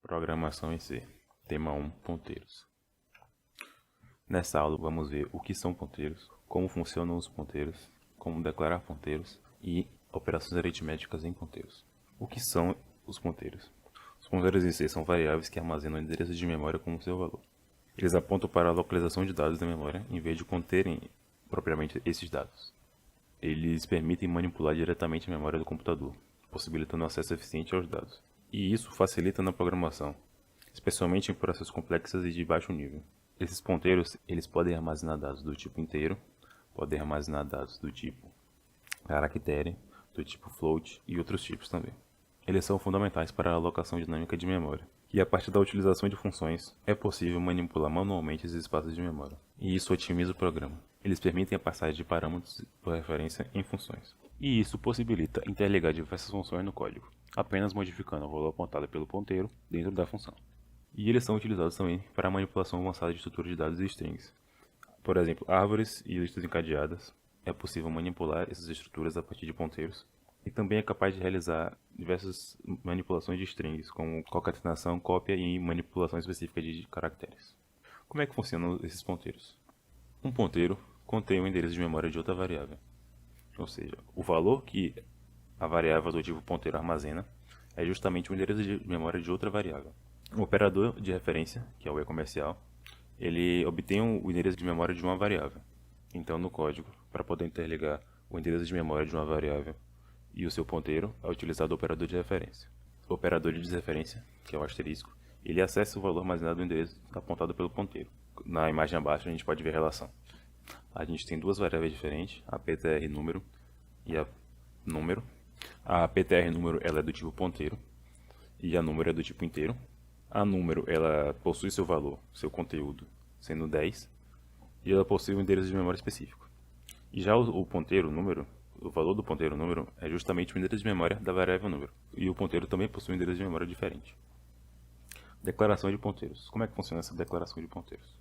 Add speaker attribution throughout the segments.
Speaker 1: Programação em C. Tema 1. Ponteiros. Nessa aula vamos ver o que são ponteiros, como funcionam os ponteiros, como declarar ponteiros e operações aritméticas em ponteiros. O que são os ponteiros? Os ponteiros em C são variáveis que armazenam endereços de memória como seu valor. Eles apontam para a localização de dados da memória em vez de conterem propriamente esses dados. Eles permitem manipular diretamente a memória do computador, possibilitando acesso eficiente aos dados. E isso facilita na programação, especialmente em processos complexos e de baixo nível. Esses ponteiros eles podem armazenar dados do tipo inteiro, podem armazenar dados do tipo caractere, do tipo float e outros tipos também. Eles são fundamentais para a alocação dinâmica de memória, e a partir da utilização de funções é possível manipular manualmente esses espaços de memória, e isso otimiza o programa. Eles permitem a passagem de parâmetros por referência em funções, e isso possibilita interligar diversas funções no código, apenas modificando o valor apontado pelo ponteiro dentro da função. E eles são utilizados também para a manipulação avançada de estruturas de dados e strings. Por exemplo, árvores e listas encadeadas. É possível manipular essas estruturas a partir de ponteiros. E também é capaz de realizar diversas manipulações de strings, como concatenação, cópia e manipulação específica de caracteres. Como é que funcionam esses ponteiros? Um ponteiro contém o endereço de memória de outra variável. Ou seja, o valor que a variável do tipo ponteiro armazena é justamente o endereço de memória de outra variável. O operador de referência, que é o e-comercial, ele obtém o endereço de memória de uma variável. Então, no código, para poder interligar o endereço de memória de uma variável e o seu ponteiro, é utilizado o operador de referência. O operador de desreferência, que é o asterisco, ele acessa o valor armazenado no endereço apontado pelo ponteiro. Na imagem abaixo, a gente pode ver a relação. A gente tem duas variáveis diferentes, a ptr número e a número. A ptr número ela é do tipo ponteiro e a número é do tipo inteiro. A número ela possui seu valor, seu conteúdo, sendo 10, e ela possui um endereço de memória específico. E já o ponteiro número, o valor do ponteiro número é justamente o endereço de memória da variável número, e o ponteiro também possui um endereço de memória diferente. Declaração de ponteiros. Como é que funciona essa declaração de ponteiros?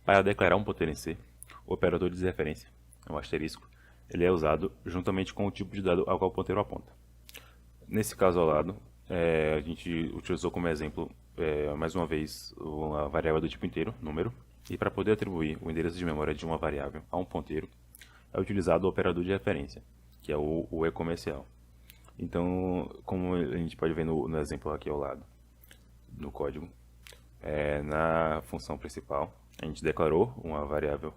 Speaker 1: Para declarar um ponteiro em C, o operador de desreferência, o asterisco, ele é usado juntamente com o tipo de dado ao qual o ponteiro aponta. Nesse caso ao lado, a gente utilizou como exemplo, mais uma vez, uma variável do tipo inteiro, número, e para poder atribuir o endereço de memória de uma variável a um ponteiro, é utilizado o operador de referência, que é o e-comercial. Então, como a gente pode ver no exemplo aqui ao lado, no código, na função principal, a gente declarou uma variável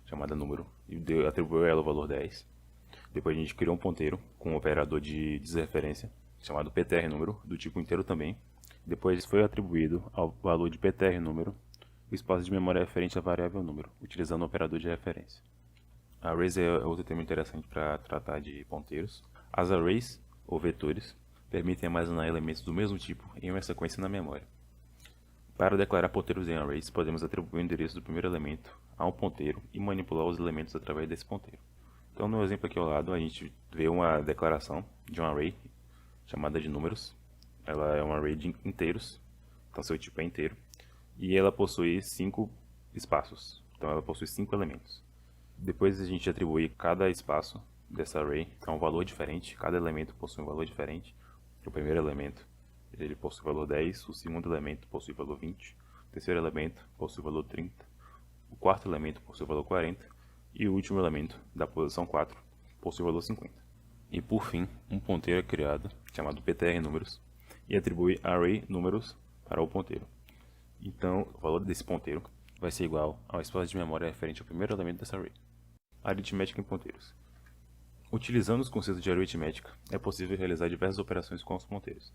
Speaker 1: chamada número e atribuiu a ela o valor 10. Depois a gente criou um ponteiro com um operador de desreferência, chamado ptr número, do tipo inteiro também. Depois foi atribuído ao valor de ptr número o espaço de memória referente à variável número, utilizando o operador de referência. Arrays é outro termo interessante para tratar de ponteiros. As arrays, ou vetores, permitem armazenar elementos do mesmo tipo em uma sequência na memória. Para declarar ponteiros em arrays, podemos atribuir o endereço do primeiro elemento a um ponteiro e manipular os elementos através desse ponteiro. Então, no exemplo aqui ao lado, a gente vê uma declaração de um array chamada de números. Ela é um array de inteiros, então seu tipo é inteiro, e ela possui 5 espaços, então ela possui 5 elementos. Depois a gente atribui cada espaço dessa array a um valor diferente, cada elemento possui um valor diferente. O primeiro elemento ele possui o valor 10, o segundo elemento possui o valor 20, o terceiro elemento possui o valor 30, o quarto elemento possui o valor 40, e o último elemento, da posição 4, possui o valor 50. E por fim, um ponteiro é criado, chamado ptr números, e atribui array números para o ponteiro. Então, o valor desse ponteiro vai ser igual ao espaço de memória referente ao primeiro elemento dessa array. Aritmética em ponteiros. Utilizando os conceitos de aritmética, é possível realizar diversas operações com os ponteiros.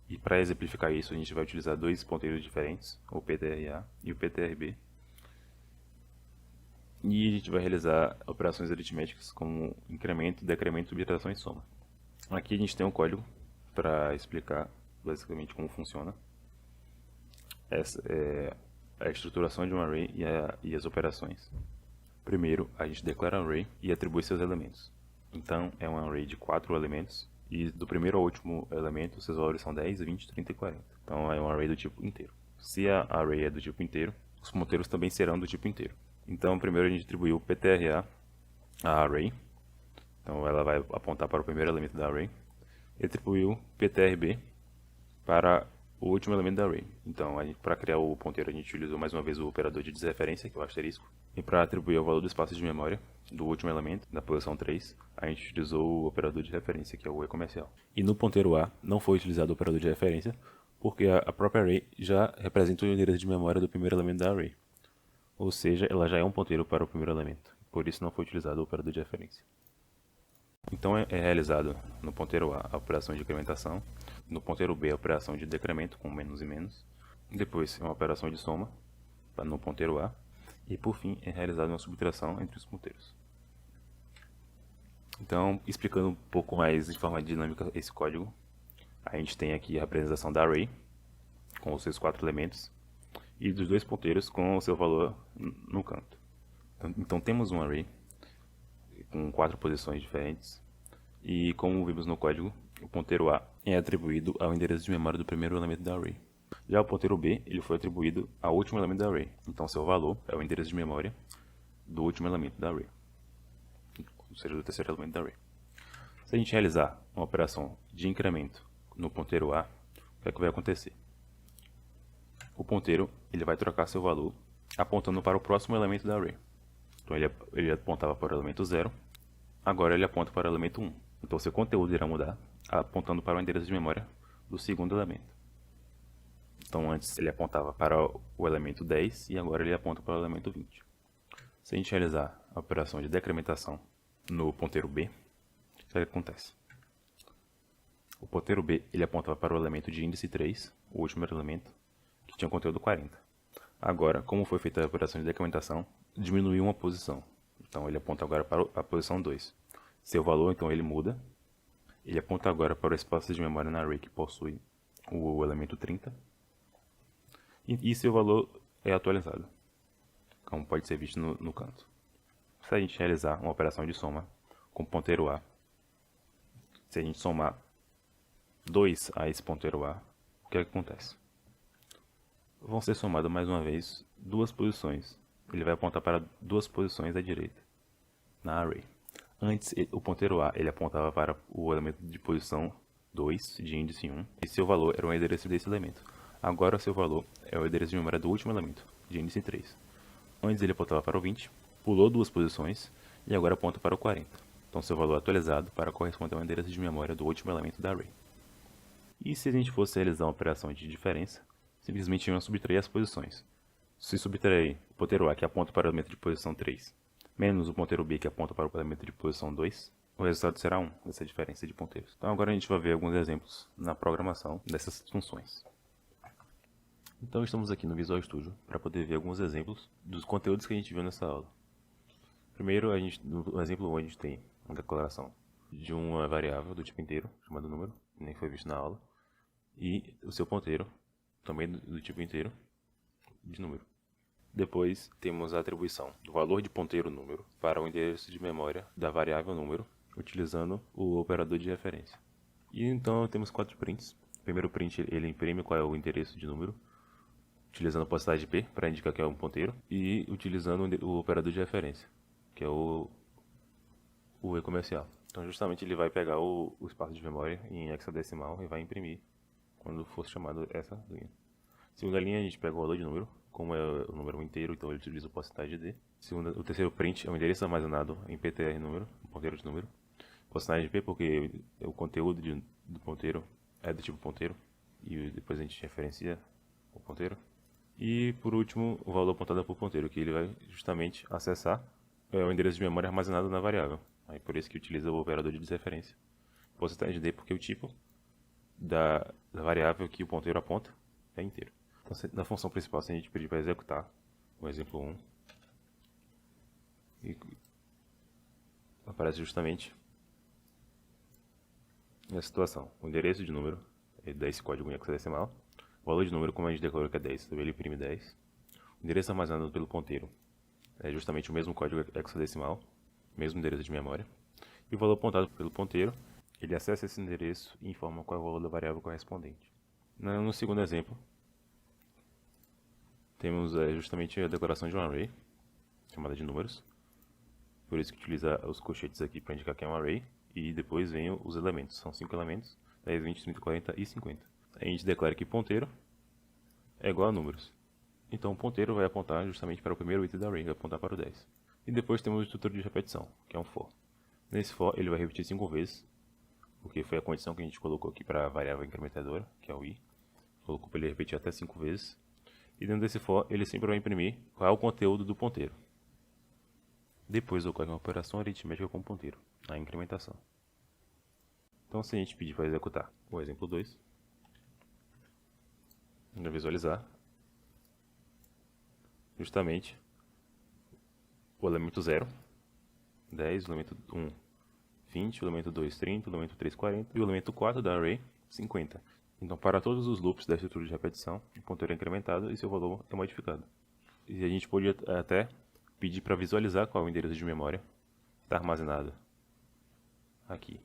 Speaker 1: E para exemplificar isso, a gente vai utilizar dois ponteiros diferentes, o ptra e o ptrb. E a gente vai realizar operações aritméticas como incremento, decremento, subtração e soma. Aqui a gente tem um código para explicar basicamente como funciona essa a estruturação de um array e as operações. Primeiro, a gente declara um array e atribui seus elementos. Então, é um array de 4 elementos e do primeiro ao último elemento, seus valores são 10, 20, 30 e 40. Então, é um array do tipo inteiro. Se a array é do tipo inteiro, os ponteiros também serão do tipo inteiro. Então, primeiro a gente atribuiu o ptra a array. Então, ela vai apontar para o primeiro elemento da array. E atribuiu ptrb para o último elemento da array. Então, para criar o ponteiro, a gente utilizou mais uma vez o operador de desreferência, que é o asterisco. E para atribuir o valor do espaço de memória do último elemento, da posição 3, a gente utilizou o operador de referência, que é o e-comercial. E no ponteiro A não foi utilizado o operador de referência, porque a própria array já representa o endereço de memória do primeiro elemento da array. Ou seja, ela já é um ponteiro para o primeiro elemento. Por isso não foi utilizado o operador de referência. Então é realizado no ponteiro A a operação de incrementação, no ponteiro B a operação de decremento com menos e menos, depois uma operação de soma no ponteiro A, e por fim é realizada uma subtração entre os ponteiros. Então, explicando um pouco mais de forma dinâmica esse código, a gente tem aqui a representação da array, com os seus 4 elementos, e dos 2 ponteiros com o seu valor no canto. Então temos um array com 4 posições diferentes, e como vimos no código, o ponteiro A é atribuído ao endereço de memória do primeiro elemento da array. Já o ponteiro B, ele foi atribuído ao último elemento da array, então seu valor é o endereço de memória do último elemento da array, ou seja, do terceiro elemento da array. Se a gente realizar uma operação de incremento no ponteiro A, o que é que vai acontecer? O ponteiro ele vai trocar seu valor apontando para o próximo elemento da array. Então ele apontava para o elemento 0, agora ele aponta para o elemento 1. Então seu conteúdo irá mudar apontando para o endereço de memória do segundo elemento. Então antes ele apontava para o elemento 10 e agora ele aponta para o elemento 20. Se a gente realizar a operação de decrementação no ponteiro B, o que acontece? O ponteiro B ele apontava para o elemento de índice 3, o último elemento, que tinha conteúdo 40. Agora, como foi feita a operação de decrementação, diminuiu uma posição. Então ele aponta agora para a posição 2. Seu valor, então, ele muda. Ele aponta agora para o espaço de memória na array que possui o elemento 30. E seu valor é atualizado, como pode ser visto no canto. Se a gente realizar uma operação de soma com ponteiro A, se a gente somar 2 a esse ponteiro A, o que acontece? Vão ser somadas mais uma vez 2 posições. Ele vai apontar para 2 posições à direita na array. Antes, o ponteiro A ele apontava para o elemento de posição 2, de índice 1, e seu valor era o endereço desse elemento. Agora, seu valor é o endereço de memória do último elemento, de índice 3. Antes, ele apontava para o 20, pulou 2 posições, e agora aponta para o 40. Então, seu valor é atualizado para corresponder ao endereço de memória do último elemento da array. E se a gente fosse realizar uma operação de diferença, simplesmente iam subtrair as posições. Se subtrair o ponteiro A, que aponta para o elemento de posição 3, menos o ponteiro B, que aponta para o elemento de posição 2, o resultado será 1, dessa diferença de ponteiros. Então agora a gente vai ver alguns exemplos na programação dessas funções. Então estamos aqui no Visual Studio para poder ver alguns exemplos dos conteúdos que a gente viu nessa aula. Primeiro, no exemplo 1, a gente tem uma declaração de uma variável do tipo inteiro, chamada número, que nem foi visto na aula, e o seu ponteiro, também do tipo inteiro, de número. Depois, temos a atribuição do valor de ponteiro número para o endereço de memória da variável número, utilizando o operador de referência. E então temos 4 prints. O primeiro print ele imprime qual é o endereço de número, utilizando a postagem P para indicar que é um ponteiro, e utilizando o operador de referência, que é o e-comercial. Então justamente ele vai pegar o espaço de memória em hexadecimal e vai imprimir quando for chamado essa linha. Segunda linha, a gente pega o valor de número, como é o número inteiro, então ele utiliza o porcentagem D. O terceiro print é o endereço armazenado em PTR número, um ponteiro de número. Porcentagem P, porque o conteúdo do ponteiro é do tipo ponteiro, e depois a gente referencia o ponteiro. E por último, o valor apontado por ponteiro, que ele vai justamente acessar o endereço de memória armazenado na variável. Aí por isso que utiliza o operador de desreferência. Porcentagem D, porque o tipo da variável que o ponteiro aponta é inteiro. Então, na função principal, se a gente pedir para executar o exemplo 1, e aparece justamente nessa situação. O endereço de número é desse código em hexadecimal. O valor de número, como a gente declarou que é 10, então ele imprime 10. O endereço armazenado pelo ponteiro é justamente o mesmo código hexadecimal, mesmo endereço de memória. E o valor apontado pelo ponteiro, ele acessa esse endereço e informa qual é o valor da variável correspondente. No segundo exemplo, temos justamente a declaração de um array, chamada de números. Por isso que utiliza os colchetes aqui para indicar que é um array. E depois vem os elementos. São 5 elementos, 10, 20, 30, 40 e 50. a gente declara que ponteiro é igual a números. Então o ponteiro vai apontar justamente para o primeiro item da array, vai apontar para o 10. E depois temos o instrutor de repetição, que é um for. Nesse for ele vai repetir 5 vezes, porque foi a condição que a gente colocou aqui para a variável incrementadora, que é o i. Colocou para ele repetir até 5 vezes. E dentro desse for ele sempre vai imprimir qual é o conteúdo do ponteiro. Depois ocorre uma operação aritmética com o ponteiro, a incrementação. Então se a gente pedir para executar o exemplo 2, vamos visualizar justamente o elemento 0, 10, o elemento 1, 20, o elemento 2, 30, o elemento 3, 40 e o elemento 4 da array, 50. Então, para todos os loops da estrutura de repetição, o ponteiro é incrementado e seu valor é modificado. E a gente podia até pedir para visualizar qual é o endereço de memória está armazenado aqui.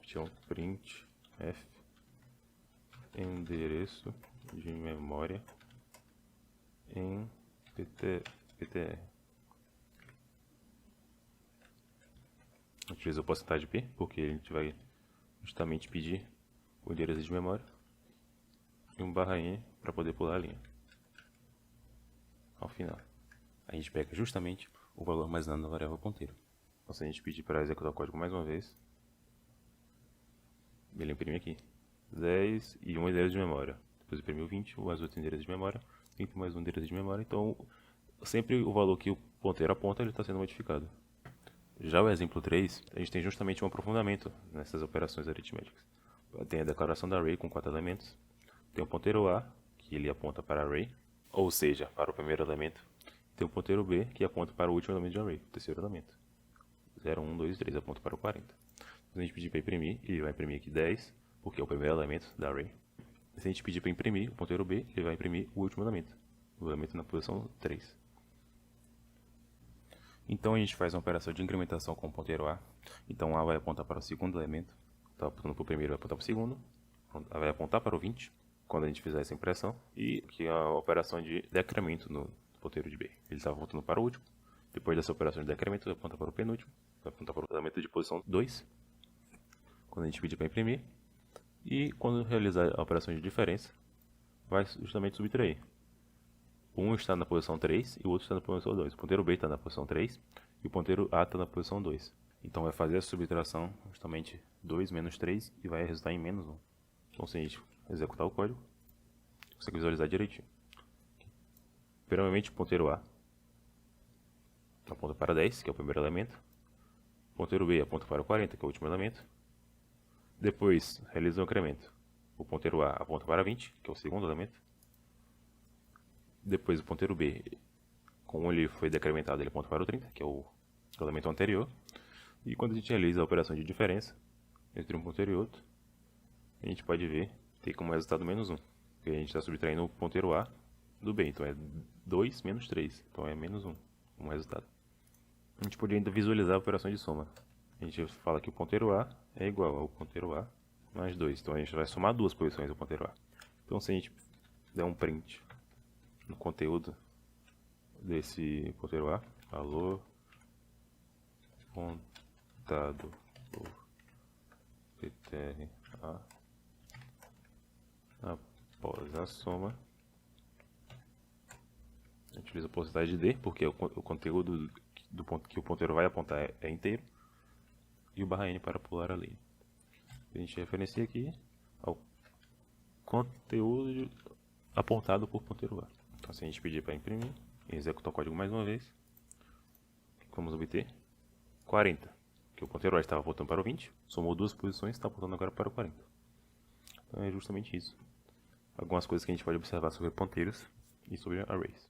Speaker 1: Então, print f endereço de memória em ptr. Utiliza o porcentagem p, porque a gente vai justamente pedir o endereço de memória e um barra n para poder pular a linha. Ao final, a gente pega justamente o valor armazenado na variável ponteiro. Então, se a gente pedir para executar o código mais uma vez, ele imprime aqui 10 e um endereço de memória. Depois imprimiu 20, mais outro endereço de memória, 30 mais um endereço de memória. Então, sempre o valor que o ponteiro aponta, ele está sendo modificado. Já o exemplo 3, a gente tem justamente um aprofundamento nessas operações aritméticas. Tem a declaração da array com 4 elementos. Tem o ponteiro A, que ele aponta para a array, ou seja, para o primeiro elemento. Tem o ponteiro B, que aponta para o último elemento de array, o terceiro elemento. 0, 1, 2, 3, aponta para o 40. Se a gente pedir para imprimir, ele vai imprimir aqui 10, porque é o primeiro elemento da array. Se a gente pedir para imprimir o ponteiro B, ele vai imprimir o último elemento, o elemento na posição 3. Então a gente faz uma operação de incrementação com o ponteiro A. Então A vai apontar para o segundo elemento, está apontando para o primeiro, vai apontar para o segundo, A vai apontar para o 20, quando a gente fizer essa impressão, e que é a operação de decremento no ponteiro de B. Ele está apontando para o último, depois dessa operação de decremento, ele aponta para o penúltimo, vai apontar para o elemento de posição 2, quando a gente pedir para imprimir, e quando realizar a operação de diferença, vai justamente subtrair. Um está na posição 3 e o outro está na posição 2. O ponteiro B está na posição 3 e o ponteiro A está na posição 2. Então vai fazer a subtração justamente 2 menos 3 e vai resultar em menos 1. Então se a gente executar o código, consegue visualizar direitinho. Primeiramente o ponteiro A aponta para 10, que é o primeiro elemento. O ponteiro B aponta para o 40, que é o último elemento. Depois realiza o incremento. O ponteiro A aponta para 20, que é o segundo elemento. Depois o ponteiro B, como ele foi decrementado, ele aponta para o 30, que é o elemento anterior. E quando a gente realiza a operação de diferença entre um ponteiro e outro, a gente pode ver, tem como resultado menos 1. Porque a gente está subtraindo o ponteiro A do B, então é 2 menos 3, então é menos 1 como resultado. A gente poderia ainda visualizar a operação de soma. A gente fala que o ponteiro A é igual ao ponteiro A mais 2, então a gente vai somar duas posições do ponteiro A. Então se a gente der um print no conteúdo desse ponteiro A, valor contado por ptr A após a soma, a gente utiliza a porcentagem de D, porque o conteúdo do ponto que o ponteiro vai apontar é inteiro, e o barra N para pular a linha. A gente referencia aqui ao conteúdo apontado por ponteiro A. Então se a gente pedir para imprimir e executar o código mais uma vez, vamos obter 40, que o ponteiro A estava apontando para o 20, somou duas posições e está apontando agora para o 40. Então é justamente isso. Algumas coisas que a gente pode observar sobre ponteiros e sobre arrays.